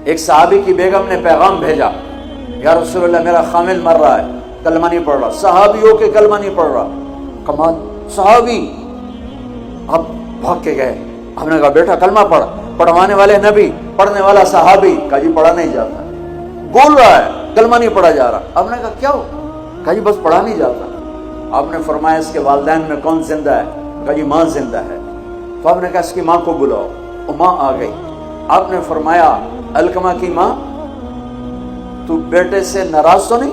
ایک صحابی کی بیگم نے پیغام بھیجا، یا رسول اللہ میرا خامل مر رہا ہے، کلمہ نہیں پڑھ رہا۔ صحابی ہو کے کلمہ نہیں پڑھ رہا، کمال صحابی۔ اب بھاگ کے گئے، ہم نے کہا بیٹا کلمہ پڑھ، پڑھوانے والے نبی، پڑھنے والا صحابی۔ کہا جی پڑھا نہیں جاتا، بول رہا ہے کلمہ نہیں پڑھا جا رہا۔ ہم نے کہا کیا ہو؟ کہا جی بس پڑھا نہیں جاتا۔ آپ نے فرمایا اس کے والدین میں کون زندہ ہے؟ کہا جی ماں زندہ ہے۔ تو آپ نے کہا اس کی ماں کو بلاؤ، وہ ماں آ گئی۔ آپ نے فرمایا علقمہ کی ماں تو بیٹے سے ناراض تو نہیں؟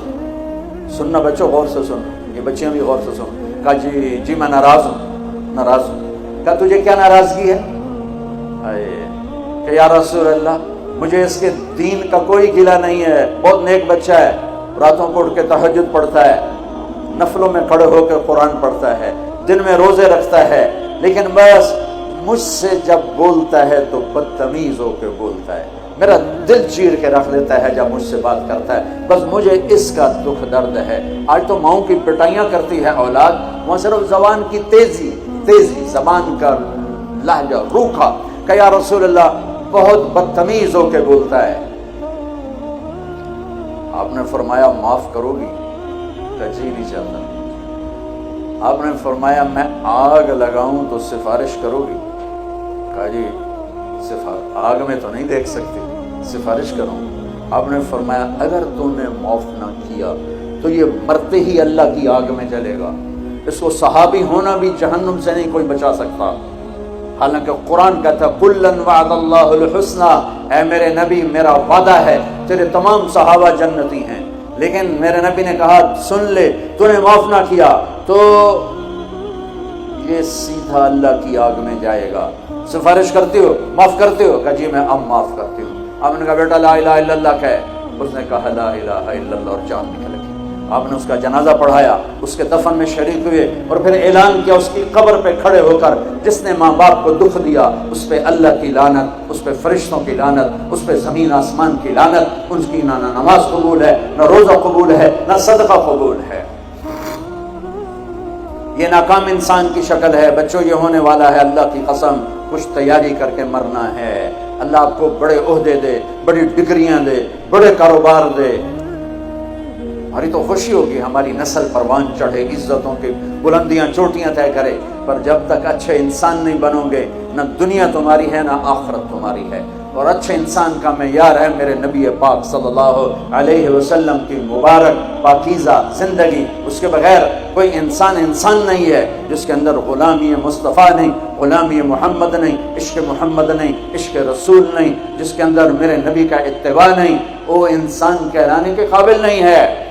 سننا بچوں غور سے سن، یہ بچیاں بھی غور سے سن۔ کہا جی میں ناراض ہوں، ناراض ہوں۔ کہا تجھے کیا ناراضگی ہے؟ کہ یا رسول اللہ مجھے اس کے دین کا کوئی گلہ نہیں ہے، بہت نیک بچہ ہے، راتوں کو اٹھ کے تہجد پڑھتا ہے، نفلوں میں کھڑے ہو کے قرآن پڑھتا ہے، دن میں روزے رکھتا ہے، لیکن بس مجھ سے جب بولتا ہے تو بدتمیز ہو کے بولتا ہے، میرا دل چیر کے رکھ لیتا ہے جب مجھ سے بات کرتا ہے، بس مجھے اس کا دکھ درد ہے۔ آج تو ماؤں کی پٹائیاں کرتی ہے اولاد، وہاں صرف زبان کی تیزی، زبان کا لہجہ روکھا، کہ یا رسول اللہ بہت بدتمیز ہو کے بولتا ہے۔ آپ نے فرمایا معاف کرو گی؟ کہ جی نہیں چاہتا۔ آپ نے فرمایا میں آگ لگاؤں تو سفارش کرو گی؟ کہا جی آگ میں تو نہیں دیکھ سکتی، سفارش کروں۔ آپ نے فرمایا اگر تو نے معاف نہ کیا تو یہ مرتے ہی اللہ کی آگ میں جلے گا، اس کو صحابی ہونا بھی جہنم سے نہیں کوئی بچا سکتا۔ حالانکہ قرآن کہتا ہے کُلًّا وعد اللہ الحسنیٰ، اے میرے نبی میرا وعدہ ہے تیرے تمام صحابہ جنتی ہیں، لیکن میرے نبی نے کہا سن لے تو نے معاف نہ کیا تو یہ سیدھا اللہ کی آگ میں جائے گا۔ سفارش کرتے ہو، معاف کرتے ہو؟ کہ جی میں اب معاف کرتی ہوں۔ آپ نے کہا بیٹا لا الہ الا اللہ کہ اس نے کہا لا الہ الا اللہ اور جان نکل گئی۔ آپ نے اس کا جنازہ پڑھایا، اس کے دفن میں شریک ہوئے اور پھر اعلان کیا اس کی قبر پہ کھڑے ہو کر جس نے ماں باپ کو دکھ دیا اس پہ اللہ کی لعنت، اس پہ فرشتوں کی لعنت، اس پہ زمین آسمان کی لعنت، ان کی نہ نماز قبول ہے، نہ روزہ قبول ہے، نہ صدقہ قبول ہے۔ یہ ناکام انسان کی شکل ہے۔ بچوں یہ ہونے والا ہے، اللہ کی قسم کچھ تیاری کر کے مرنا ہے۔ اللہ آپ کو بڑے عہدے دے، بڑی ڈگریاں دے، بڑے کاروبار دے، ہماری تو خوشی ہوگی، ہماری نسل پروان چڑھے، عزتوں کی بلندیاں چوٹیاں طے کرے، پر جب تک اچھے انسان نہیں بنو گے نہ دنیا تمہاری ہے نہ آخرت تمہاری ہے۔ اور اچھے انسان کا معیار ہے میرے نبی پاک صلی اللہ علیہ وسلم کی مبارک پاکیزہ زندگی۔ اس کے بغیر کوئی انسان نہیں ہے جس کے اندر غلامی مصطفیٰ نہیں، غلامی محمد نہیں، عشق محمد نہیں، عشق رسول نہیں، جس کے اندر میرے نبی کا اتباع نہیں، وہ انسان کہلانے کے قابل نہیں ہے۔